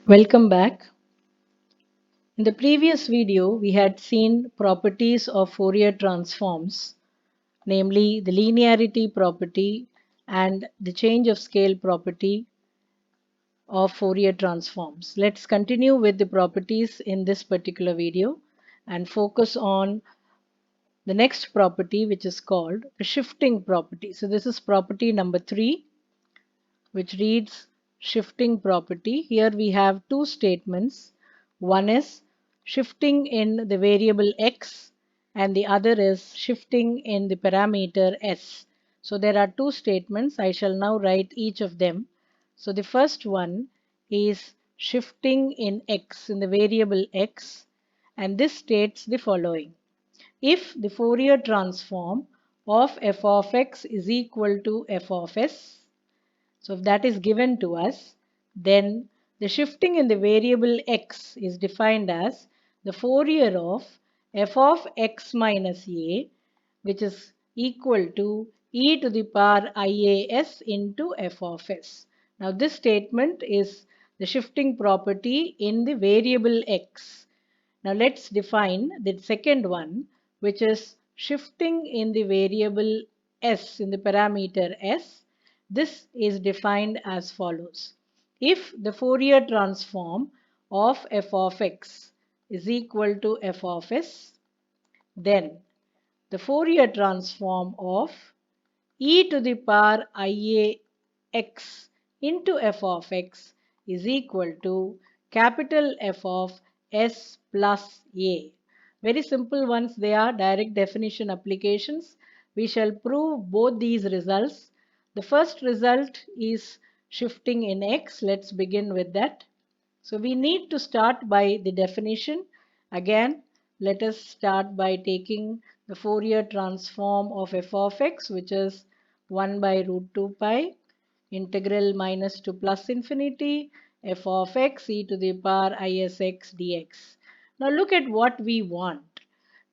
Welcome back. In the previous video, we had seen properties of Fourier transforms, namely the linearity property and the change of scale property of Fourier transforms. Let's continue with the properties in this particular video and focus on the next property, which is called the shifting property. So this is property number 3, which reads shifting property. Here we have two statements. One is shifting in the variable x and the other is shifting in the parameter s. So there are two statements. I shall now write each of them. So the first one is shifting in x, in the variable x, and this states the following. If the Fourier transform of f of x is equal to f of s, so if that is given to us, then the shifting in the variable x is defined as the Fourier of f of x minus a, which is equal to e to the power ias into f of s. Now this statement is the shifting property in the variable x. Now let's define the second one, which is shifting in the variable s, in the parameter s. This is defined as follows. If the Fourier transform of f of x is equal to f of s, then the Fourier transform of e to the power ia x into f of x is equal to capital F of s plus a. Very simple ones they are, direct definition applications. We shall prove both these results. The first result is shifting in x. Let's begin with that. So we need to start by the definition. Again, let us start by taking the Fourier transform of f of x, which is 1 by root 2 pi integral minus to plus infinity f of x e to the power isx dx. Now look at what we want.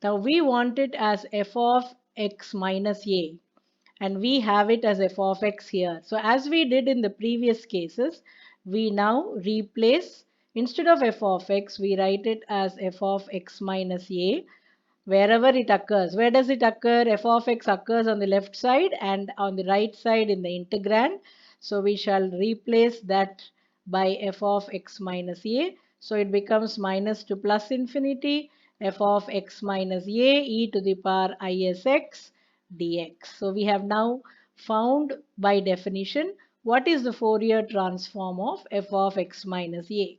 Now we want it as f of x minus a, and we have it as f of x here. So as we did in the previous cases, we now replace, instead of f of x, we write it as f of x minus a wherever it occurs. Where does it occur? F of x occurs on the left side and on the right side in the integrand. So we shall replace that by f of x minus a. So it becomes minus to plus infinity f of x minus a e to the power isx dx. So we have now found by definition what is the Fourier transform of f of x minus a.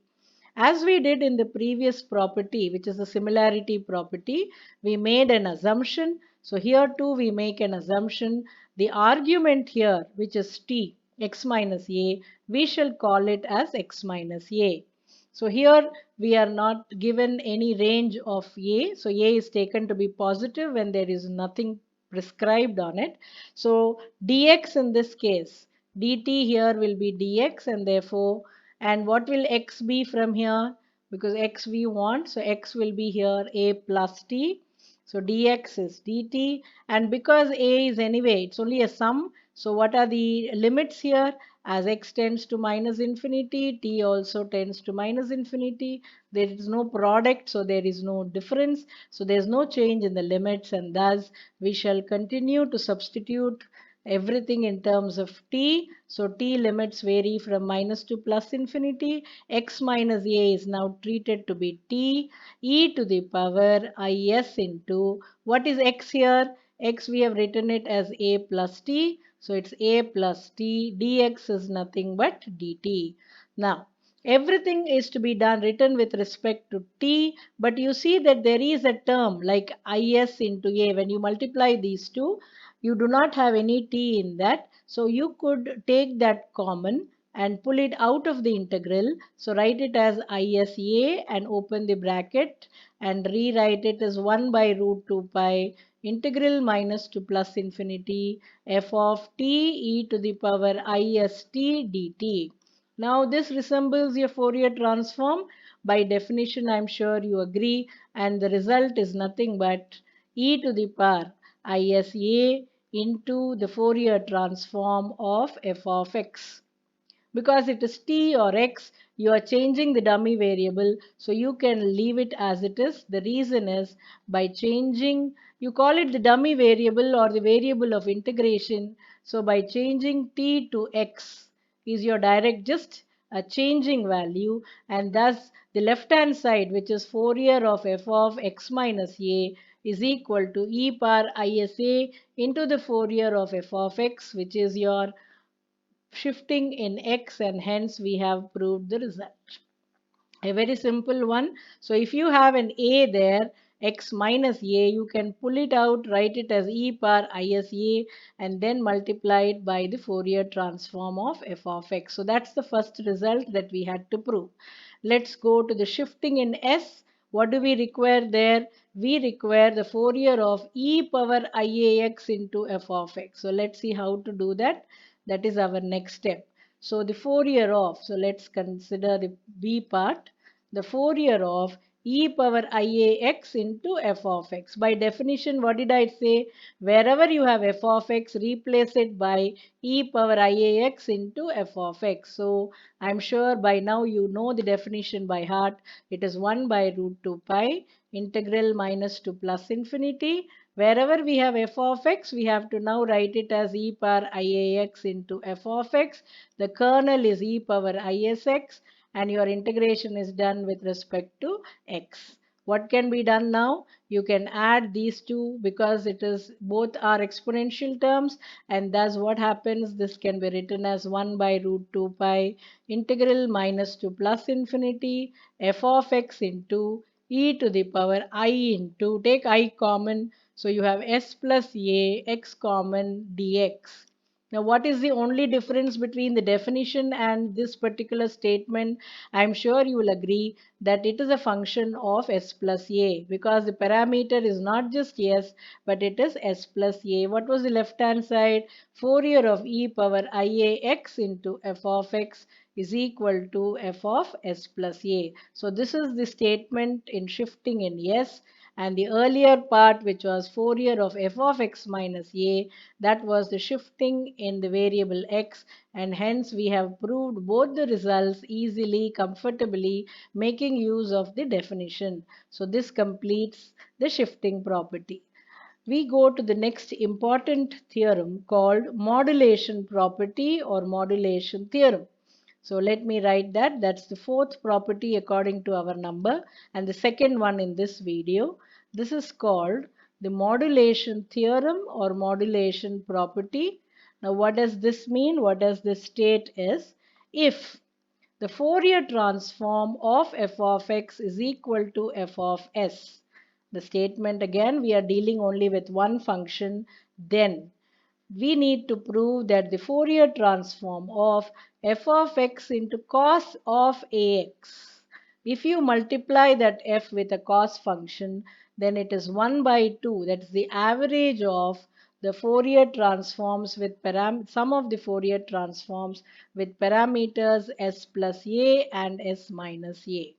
As we did in the previous property, which is the similarity property, we made an assumption. So here too we make an assumption. The argument here, which is t, x minus a, we shall call it as x minus a. So here we are not given any range of a. So a is taken to be positive when there is nothing prescribed on it. So dx in this case, dt here will be dx, and therefore, and what will x be from here? Because x we want, so x will be here a plus t. So dx is dt, and because a is anyway, it's only a sum. So what are the limits here? As x tends to minus infinity, t also tends to minus infinity. There is no product, so there is no difference. So there is no change in the limits, and thus we shall continue to substitute everything in terms of t. So t limits vary from minus to plus infinity. X minus a is now treated to be t e to the power is into, what is x here? X we have written it as a plus t. So it's a plus t, dx is nothing but dt. Now everything is to be done written with respect to t, but you see that there is a term like is into a. When you multiply these two, you do not have any t in that, so you could take that common and pull it out of the integral. So write it as isa and open the bracket and rewrite it as 1 by root 2 pi integral minus to plus infinity f of t e to the power ist dt. Now this resembles your Fourier transform. By definition, I'm sure you agree, and the result is nothing but e to the power isa into the Fourier transform of f of x. Because it is t or x, you are changing the dummy variable, so you can leave it as it is. The reason is by changing, you call it the dummy variable or the variable of integration. So by changing t to x is your direct just a changing value, and thus the left hand side, which is Fourier of f of x minus a, is equal to e power isa into the Fourier of f of x, which is your shifting in x, and hence we have proved the result. A very simple one. So if you have an a there, x minus a, you can pull it out, write it as e power isa, and then multiply it by the Fourier transform of f of x. So that's the first result that we had to prove. Let's go to the shifting in s. What do we require there? We require the Fourier of e power iax into f of x. So let's see how to do that. That is our next step. So the Fourier of, so let's consider the B part, the Fourier of e power iax into f of x. By definition, what did I say? Wherever you have f of x, replace it by e power iax into f of x. So I'm sure by now you know the definition by heart. It is 1 by root 2 pi integral minus to plus infinity. Wherever we have f of x, we have to now write it as e power iax into f of x. The kernel is e power isx, and your integration is done with respect to x. What can be done now? You can add these two because it is both are exponential terms, and thus what happens? This can be written as 1 by root 2 pi integral minus to plus infinity f of x into e to the power I into, take I common, so you have s plus a x common dx. Now, what is the only difference between the definition and this particular statement? I'm sure you will agree that it is a function of s plus a, because the parameter is not just s, but it is s plus a. What was the left hand side? Fourier of e power iax into f of x is equal to f of s plus a. So this is the statement in shifting in s, and the earlier part, which was Fourier of f of x minus a, that was the shifting in the variable x, and hence we have proved both the results easily, comfortably, making use of the definition. So this completes the shifting property. We go to the next important theorem called modulation property or modulation theorem. So let me write that. That's the fourth property according to our number, and the second one in this video. This is called the modulation theorem or modulation property. Now what does this mean? What does this state is? If the Fourier transform of f of x is equal to f of s. The statement again, we are dealing only with one function. Then we need to prove that the Fourier transform of f of x into cos of ax. If you multiply that f with a cos function, then it is 1 by 2. That is the average of the Fourier transforms with sum of the Fourier transforms with parameters s plus a and s minus a.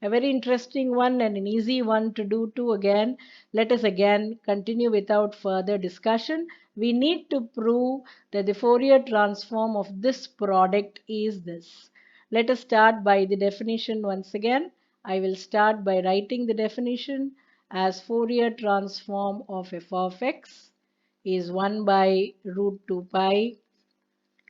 A very interesting one and an easy one to do too again. Let us again continue without further discussion. We need to prove that the Fourier transform of this product is this. Let us start by the definition once again. I will start by writing the definition as Fourier transform of f of x is 1 by root 2 pi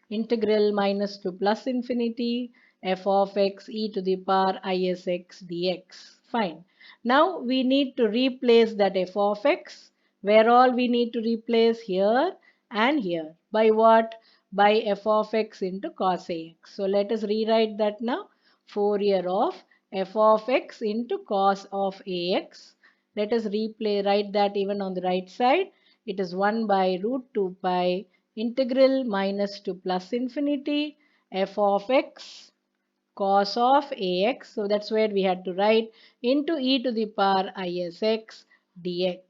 integral minus to plus infinity f of x e to the power isx dx. Fine. Now we need to replace that f of x. Where all we need to replace? Here and here. By what? By f of x into cos ax. So let us rewrite that now. Fourier of f of x into cos of ax. Let us write that even on the right side. It is 1 by root 2 pi integral minus to plus infinity f of x cos of ax. So that's where we had to write into e to the power isx dx.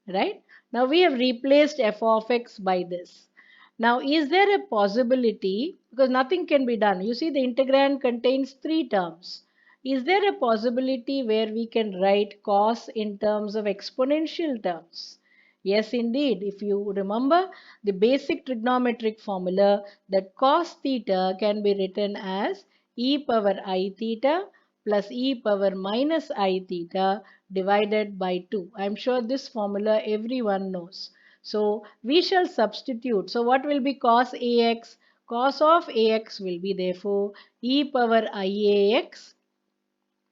Right? Now we have replaced f of x by this. Now is there a possibility, because nothing can be done. You see the integrand contains three terms. Is there a possibility where we can write cos in terms of exponential terms? Yes, indeed. If you remember the basic trigonometric formula, that cos theta can be written as e power I theta plus e power minus I theta divided by 2. I am sure this formula everyone knows. So we shall substitute. So what will be cos AX? Cos of AX will be therefore e power IAX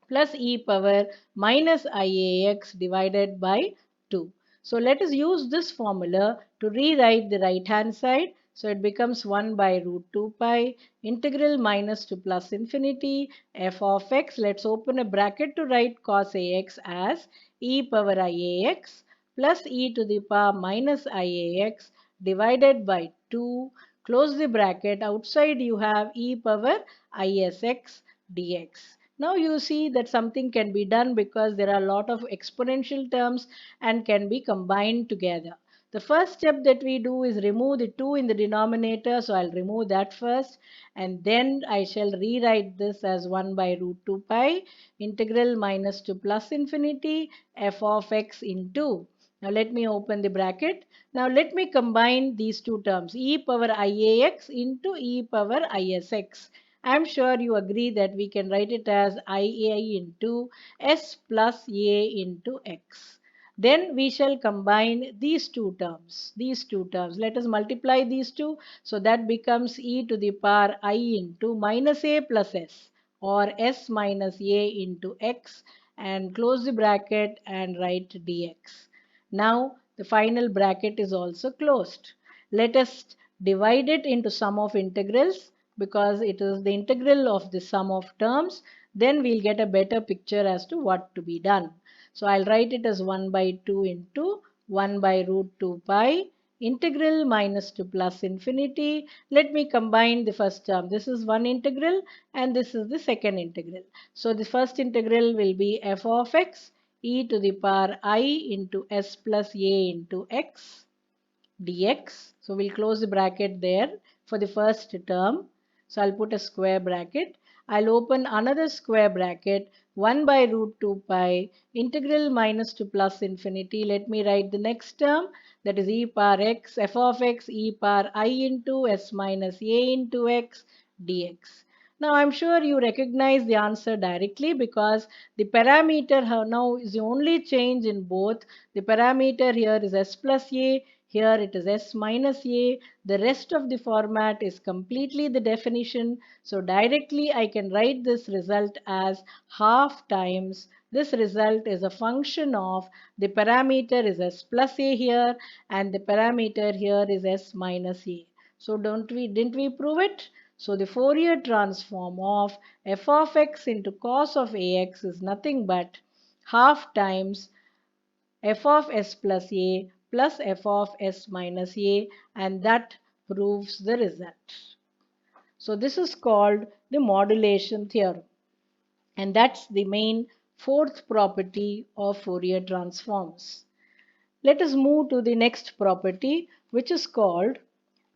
plus e power minus IAX divided by 2. So let us use this formula to rewrite the right hand side. So it becomes 1 by root 2 pi integral minus to plus infinity f of x. Let's open a bracket to write cos AX as e power IAX plus e to the power minus IAX divided by 2. Close the bracket. Outside you have e power ISX dx. Now you see that something can be done because there are a lot of exponential terms and can be combined together. The first step that we do is remove the 2 in the denominator. So I'll remove that first, and then I shall rewrite this as 1 by root 2 pi integral minus to plus infinity f of x into. Now let me open the bracket. Now let me combine these two terms, e power IAX into e power ISX. I am sure you agree that we can write it as IA into S plus A into X. Then we shall combine these two terms. These two terms. Let us multiply these two. So that becomes e to the power I into minus A plus S, or S minus A into X, and close the bracket and write dx. Now the final bracket is also closed. Let us divide it into sum of integrals because it is the integral of the sum of terms. Then we'll get a better picture as to what to be done. So I'll write it as 1 by 2 into 1 by root 2 pi integral minus to plus infinity. Let me combine the first term. This is one integral and this is the second integral. So the first integral will be f of x e to the power I into s plus a into x dx. So we'll close the bracket there for the first term. So I'll put a square bracket. I'll open another square bracket 1 by root 2 pi integral minus to plus infinity. Let me write the next term, that is e power x f of x e power I into s minus a into x dx. Now I'm sure you recognize the answer directly because the parameter now is the only change in both. The parameter here is s plus a, here it is s minus a. The rest of the format is completely the definition. So directly I can write this result as half times. This result is a function of the parameter is s plus a here and the parameter here is s minus a. So didn't we prove it? So the Fourier transform of f of x into cos of ax is nothing but half times f of s plus a plus f of s minus a, and that proves the result. So this is called the modulation theorem, and that's the main fourth property of Fourier transforms. Let us move to the next property, which is called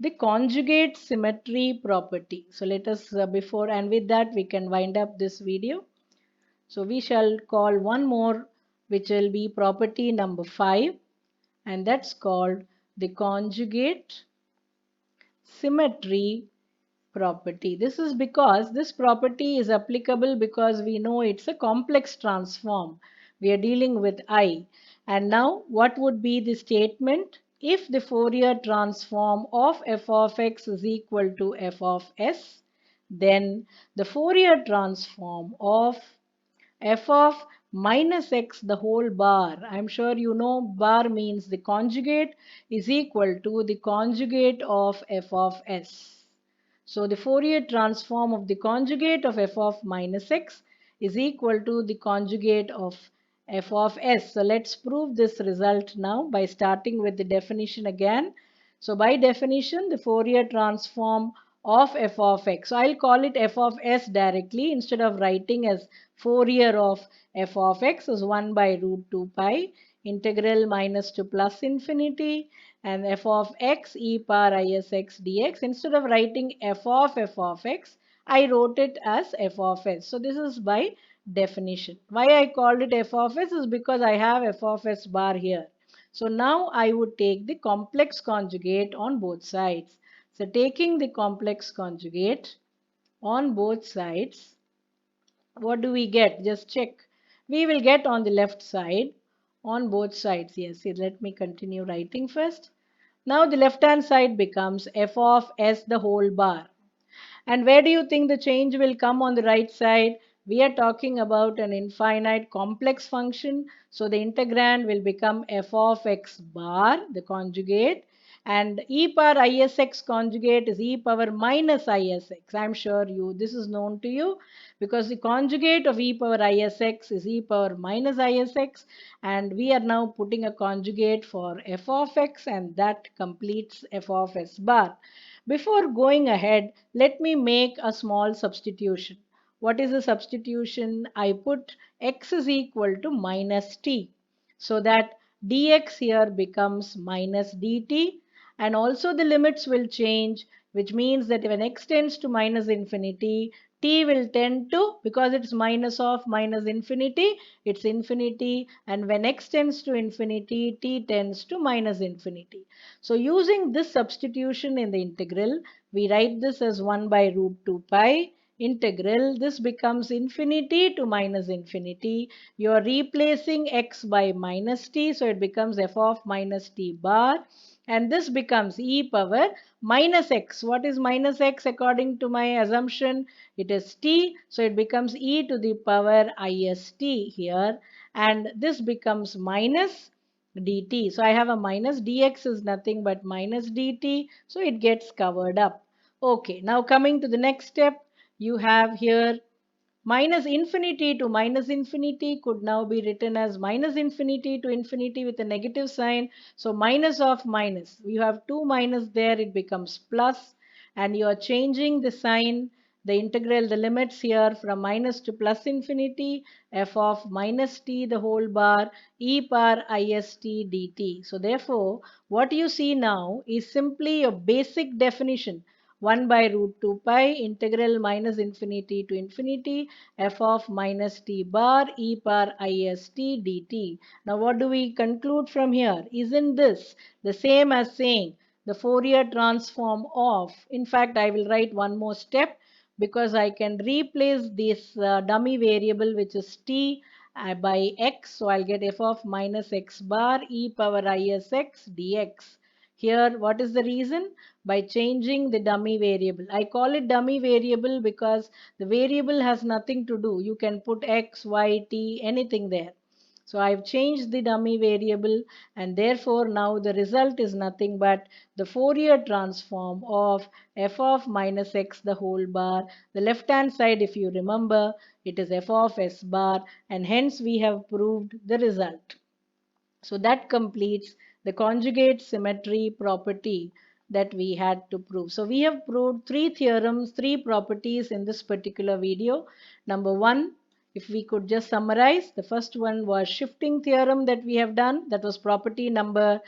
the conjugate symmetry property. So let us before and with that we can wind up this video. So we shall call one more, which will be property number 5, and that's called the conjugate symmetry property. This is because this property is applicable because we know it's a complex transform. We are dealing with I. And now what would be the statement? If the Fourier transform of f of x is equal to f of s, then the Fourier transform of f of minus x the whole bar. I'm sure you know bar means the conjugate is equal to the conjugate of f of s. So the Fourier transform of the conjugate of f of minus x is equal to the conjugate of f of s. So let's prove this result now by starting with the definition again. So by definition, the Fourier transform of f of x. So I'll call it f of s directly instead of writing as Fourier of f of x is 1 by root 2 pi integral minus to plus infinity and f of x e power isx dx. Instead of writing f of x, I wrote it as f of s. So this is by definition. Why I called it f of s is because I have f of s bar here. So now I would take the complex conjugate on both sides. So taking the complex conjugate on both sides, what do we get? Just check. We will get on the left side, on both sides. Yes, let me continue writing first. Now the left hand side becomes f of s the whole bar. And where do you think the change will come on the right side? We are talking about an infinite complex function. So the integrand will become f of x bar, the conjugate, and e power isx conjugate is e power minus isx. I'm sure this is known to you because the conjugate of e power isx is e power minus isx, and we are now putting a conjugate for f of x, and that completes f of s bar. Before going ahead, let me make a small substitution. What is the substitution? I put x is equal to minus t, so that dx here becomes minus dt, and also the limits will change, which means that when x tends to minus infinity, t will tend to, because it's minus of minus infinity, it's infinity, and when x tends to infinity, t tends to minus infinity. So using this substitution in the integral, we write this as 1 by root 2 pi integral. This becomes infinity to minus infinity. You are replacing x by minus t, so it becomes f of minus t bar, and this becomes e power minus x. What is minus x according to my assumption? It is t, so it becomes e to the power ist here, and this becomes minus dt. So I have a minus, dx is nothing but minus dt, so it gets covered up. Okay, now coming to the next step, you have here minus infinity to minus infinity could now be written as minus infinity to infinity with a negative sign. So minus of minus, you have two minus there, it becomes plus, and you are changing the sign, the integral, the limits here from minus to plus infinity, f of minus t the whole bar, e power ist dt. So therefore, what you see now is simply a basic definition, 1 by root 2 pi integral minus infinity to infinity f of minus t bar e power ist dt. Now what do we conclude from here? Isn't this the same as saying the Fourier transform of, in fact I will write one more step because I can replace this dummy variable which is t by x, so I'll get f of minus x bar e power isx dx. Here, what is the reason? By changing the dummy variable. I call it dummy variable because the variable has nothing to do. You can put x, y, t, anything there. So I've changed the dummy variable, and therefore now the result is nothing but the Fourier transform of f of minus x the whole bar. The left hand side, if you remember, it is f of s bar, and hence we have proved the result. So that completes the conjugate symmetry property that we had to prove. So we have proved three theorems, three properties in this particular video. Number one, if we could just summarize, the first one was shifting theorem that we have done. That was property number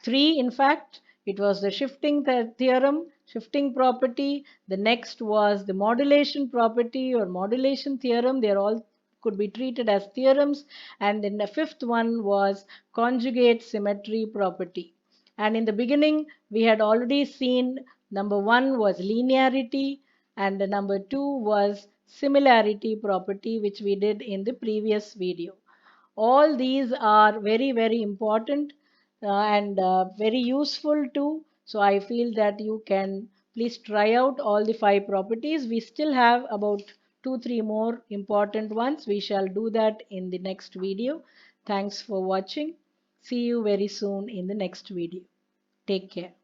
3. In fact, it was the shifting theorem, shifting property. The next was the modulation property or modulation theorem. They are all could be treated as theorems. And then the fifth one was conjugate symmetry property. And in the beginning, we had already seen number one was linearity, and the number two was similarity property, which we did in the previous video. All these are very, very important and very useful too. So I feel that you can please try out all the 5 properties. We still have about 2, 3 more important ones. We shall do that in the next video. Thanks for watching. See you very soon in the next video. Take care.